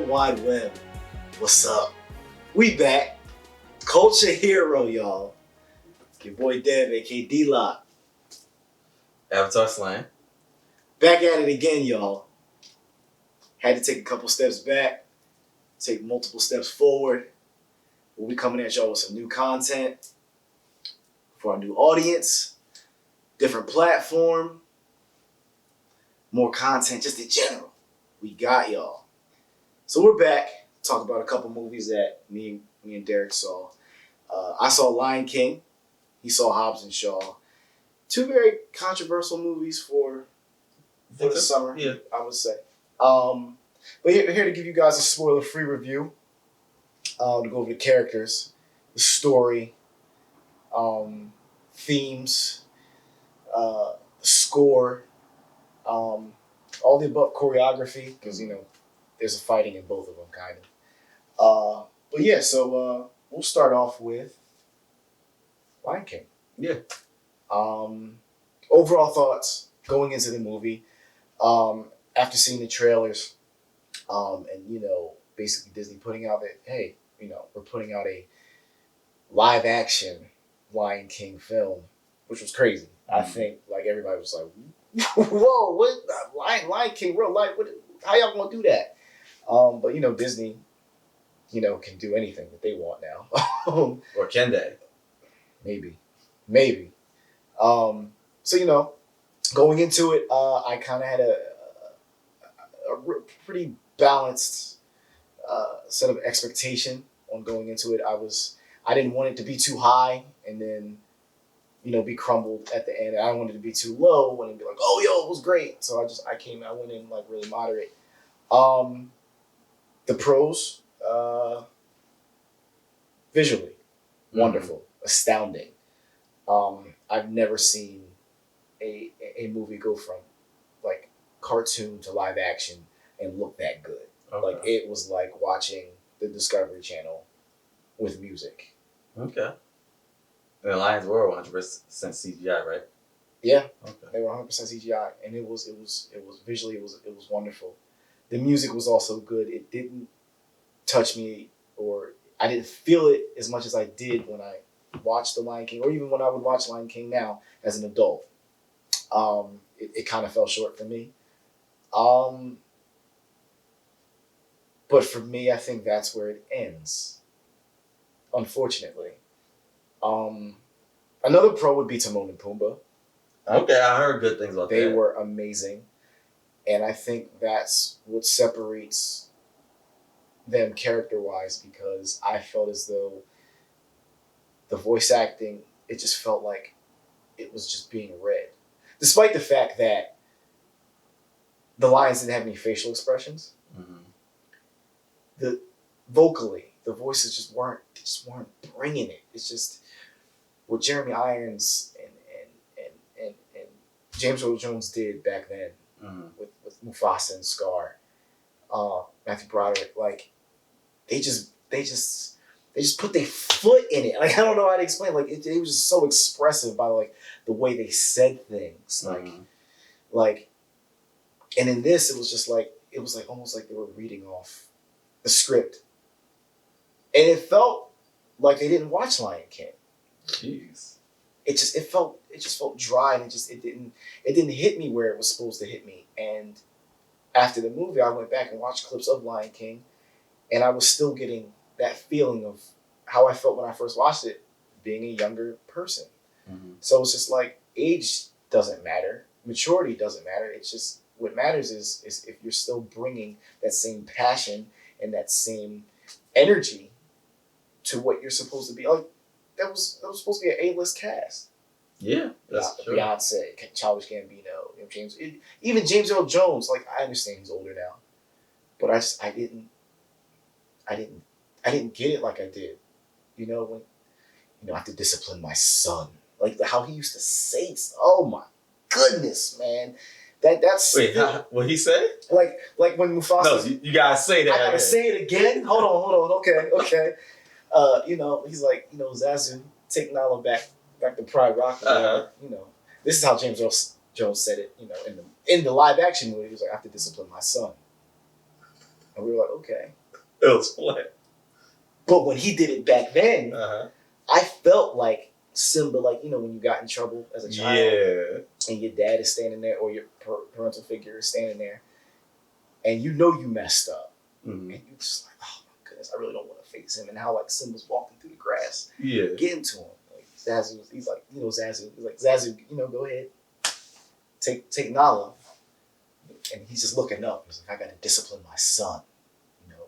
World Wide Web. What's up? We back. Culture hero, y'all. Your boy Dev, aka D-Lock. Avatar Slang. Back at it again, y'all. Had to take a couple steps back, take multiple steps forward. We'll be coming at y'all with some new content for our new audience, different platform, more content just in general. We got y'all. So we're back. Talk about a couple movies that me and Derek saw. I saw Lion King. He saw Hobbs and Shaw. Two very controversial movies for the summer, yeah. I would say. But here to give you guys a spoiler-free review. To go over the characters, the story, themes, the score, all the above, choreography, because there's a fighting in both of them, kind of. But yeah, so we'll start off with Lion King. Yeah. Overall thoughts going into the movie, after seeing the trailers, and basically Disney putting out that, hey, we're putting out a live action Lion King film, which was crazy. I think everybody was like, whoa, what? Lion King, real life? What? How y'all gonna do that? But Disney, can do anything that they want now. Or can they? Maybe. So going into it, I kind of had a pretty balanced set of expectation on going into it. I didn't want it to be too high and then be crumbled at the end. I wanted it to be too low and be like, oh yo, it was great. So I went in really moderate. The pros, visually wonderful, astounding. I've never seen a movie go from cartoon to live action and look that good. Okay. It was like watching the Discovery Channel with music. Okay. And the lions were 100% CGI, right? Yeah. Okay. They were 100% CGI, and it was visually it was wonderful. The music was also good. It didn't touch me, or I didn't feel it as much as I did when I watched The Lion King, or even when I would watch Lion King now as an adult. It kind of fell short for me. But for me, I think that's where it ends, unfortunately. Another pro would be Timon and Pumbaa. Okay, I heard good things about that. They were amazing. And I think that's what separates them character-wise, because I felt as though the voice acting, it just felt like it was just being read. Despite the fact that the lions didn't have any facial expressions, vocally, the voices just weren't bringing it. It's just what Jeremy Irons and James Earl Jones did back then with Mufasa and Scar, Matthew Broderick. They just put their foot in it. I don't know how to explain. It was just so expressive by the way they said things. And in this, it was almost like they were reading off the script, and it felt like they didn't watch Lion King. Jeez. It just felt dry, and it didn't hit me where it was supposed to hit me. And after the movie, I went back and watched clips of Lion King, and I was still getting that feeling of how I felt when I first watched it, being a younger person. So it's just age doesn't matter, maturity doesn't matter. It's just what matters is if you're still bringing that same passion and that same energy to what you're supposed to be. That was supposed to be an A-list cast. Yeah, that's true. Beyonce, Childish Gambino, even James Earl Jones. I understand he's older now, but I didn't get it like I did. When I have to discipline my son, how he used to say, oh my goodness, man. That's wait. What he say? Like when Mufasa. No, you gotta say that. I gotta say it again. Hold on. Okay. He's like, Zazu, take Nala back to Pride Rock. This is how James Earl Jones said it. In the live action movie, he was like, I have to discipline my son. And we were like, okay. It was flat. But when he did it back then, Uh-huh. I felt like Simba, like, you know, when you got in trouble as a child Yeah. and your dad is standing there or your parental figure is standing there and you know you messed up. Mm-hmm. And you're just like, oh my goodness, I really don't want to face him. And how like Simba's walking through the grass, Yeah. getting to him. Like Zazu, he's like, you know, Zazu, he's like, Zazu, you know, go ahead, take Nala. And he's just looking up. He's like, I gotta discipline my son. You know,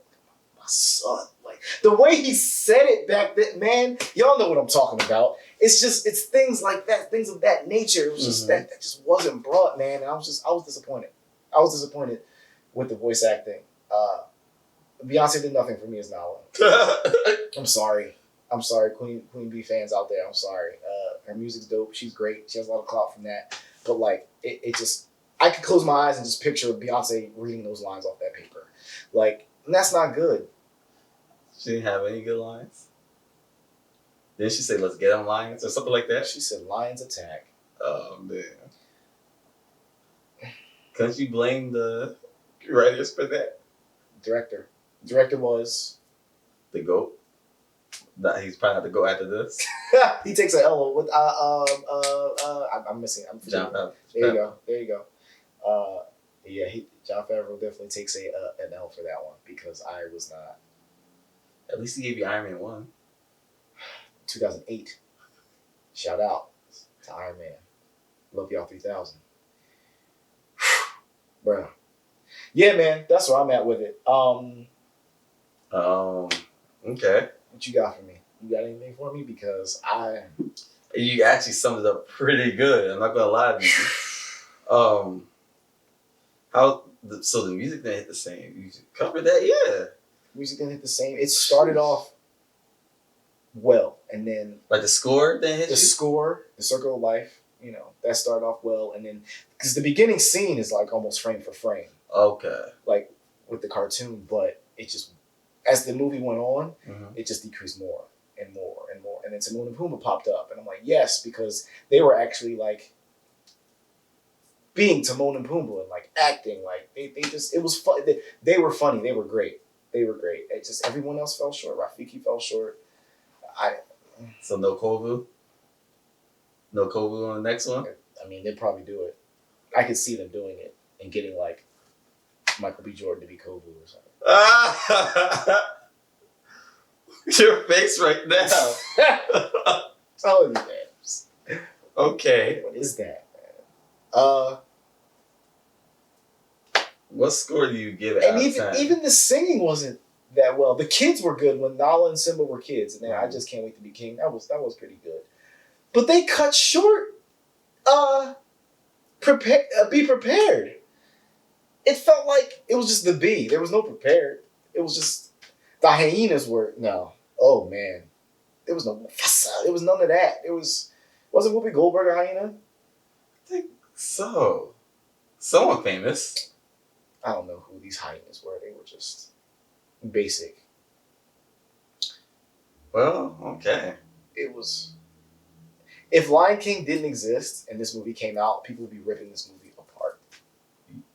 my son. Like the way he said it back then, man, y'all know what I'm talking about. It's things like that, things of that nature. It was just that just wasn't brought, man. And I was disappointed. I was disappointed with the voice acting. Beyonce did nothing for me as Nala. I'm sorry. Queen Bee fans out there. I'm sorry. Her music's dope. She's great. She has a lot of clout from that. But like, it just, I could close my eyes and just picture Beyonce reading those lines off that paper. Like, and that's not good. She didn't have any good lines. Didn't she say, let's get on lines or something like that? She said, lions attack. Oh, man. Couldn't you blame the writers for that? Director was... The GOAT? That he's probably not the GOAT after this. He takes an L with, I'm missing, I'm John Favreau. There you go. Yeah, John Favreau definitely takes an L for that one because I was not... At least he gave you Iron Man 1. 2008. Shout out to Iron Man. Love y'all 3000. Bruh. Yeah, man, that's where I'm at with it. Okay. What you got for me? You got anything for me? Because You actually summed it up pretty good. I'm not gonna lie to you. So the music didn't hit the same. You covered that, yeah. Music didn't hit the same. It started off well, and then like the score didn't hit the you? score, the Circle of Life, you know, that started off well, and then because the beginning scene is like almost frame for frame, Okay. like with the cartoon, but it just as the movie went on, it just decreased more and more and more, and then Timon and Pumbaa popped up, and I'm like, yes, because they were actually like being Timon and Pumbaa and like acting like they just it was fun. They were funny. They were great. It just everyone else fell short. Rafiki fell short. So no Kovu? No Kovu on the next one? I mean, they'd probably do it. I could see them doing it and getting like Michael B. Jordan to be Kovu or something. Your face right now. Telling you that. Okay. What is that, man? What score do you give it And out of 10? even the singing wasn't that well. The kids were good when Nala and Simba were kids, and then I Just Can't Wait to Be King. That was pretty good. But they cut short. Be prepared. It felt like it was just the bee. There was no prepared. It was just the hyenas were no. Oh man, there was no Mufasa. There was none of that. Wasn't Whoopi Goldberg a hyena? I think so. Someone famous. I don't know who these hyenas were. They were just basic. Well, okay. It was. If Lion King didn't exist and this movie came out, people would be ripping this movie apart.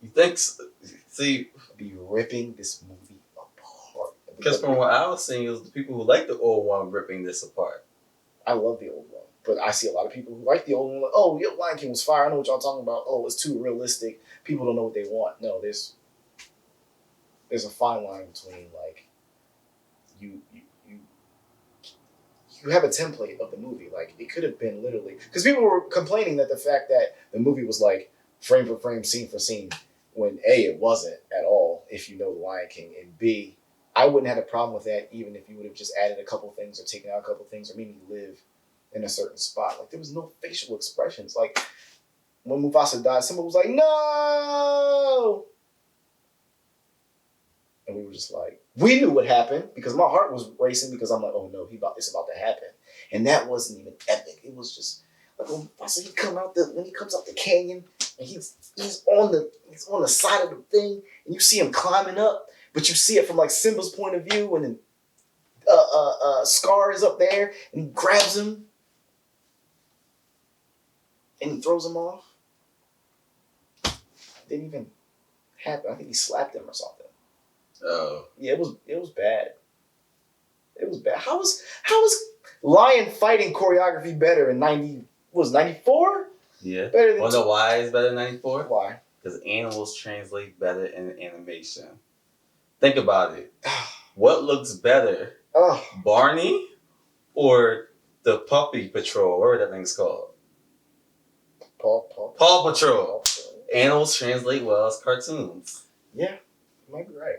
You think so? See, be ripping this movie apart. Because from what I was seeing, it was the people who like the old one ripping this apart. I love the old one, but I see a lot of people who like the old one. Like, oh, yeah, Lion King was fire. I know what y'all talking about. Oh, it's too realistic. People don't know what they want. No, there's a fine line between like you have a template of the movie. Like it could have been literally because people were complaining that the fact that the movie was like frame for frame, scene for scene, when A, it wasn't at all. If you know the Lion King, and B, I wouldn't have a problem with that even if you would have just added a couple things or taken out a couple things or maybe live in a certain spot. Like there was no facial expressions. Like when Mufasa died, someone was like, "No!" And we were just like, we knew what happened because my heart was racing because I'm like, oh no, it's about to happen. And that wasn't even epic. It was just like when Mufasa when he comes out the canyon and he's on the side of the thing and you see him climbing up, but you see it from like Simba's point of view and then Scar is up there and he grabs him and he throws him off. It didn't even happen. I think he slapped him or something. Oh. Yeah, it was bad. It was bad. How was lion fighting choreography better in 94? Yeah. Better than Wanna know why it's better than 94? Why? Because animals translate better in animation. Think about it. What looks better, Oh, Barney or the Puppy Patrol? Whatever that thing's called. Paw Patrol. Animals translate well as cartoons. Yeah, you might be right.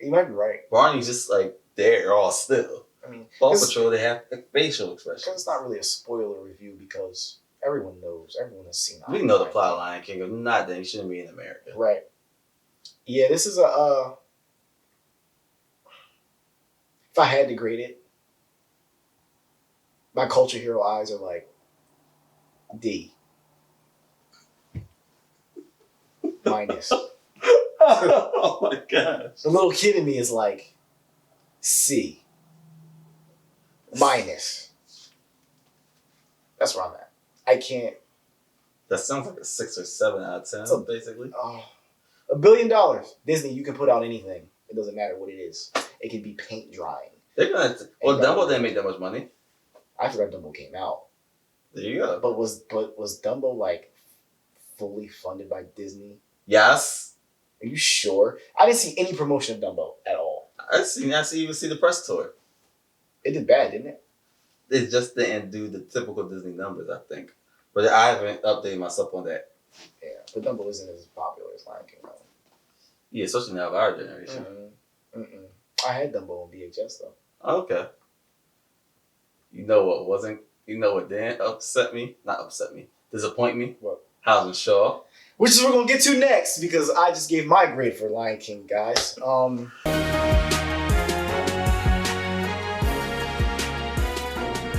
You might be right. Barney's just like they're all still. I mean, Paw Patrol, they have facial because expressions. it's not really a spoiler review because everyone knows, everyone has seen. We know the plot of Lion King. If not, then you shouldn't be in America. Right. Yeah, this is a. If I had to grade it, my culture hero eyes are like D. Minus. Oh my gosh. The little kid in me is like C. Minus. That's where I'm at. I can't. That sounds like a 6 or 7 out of 10, It's a- basically. $1 billion. Disney, you can put out anything. It doesn't matter what it is. It can be paint drying. They're gonna. Well, Dumbo didn't make that much money. I forgot Dumbo came out. There you go. But was Dumbo like fully funded by Disney? Yes. Are you sure? I didn't see any promotion of Dumbo at all. I even see the press tour. It did bad, didn't it? It just didn't do the typical Disney numbers, I think. But I haven't updated myself on that. Yeah, but Dumbo isn't as popular as Lion King. Yeah, especially now of our generation. I had Dumbo on VHS though. Okay. You know what didn't upset me? Not upset me. Disappoint me? What? House and Shaw. Which is what we're gonna get to next because I just gave my grade for Lion King, guys.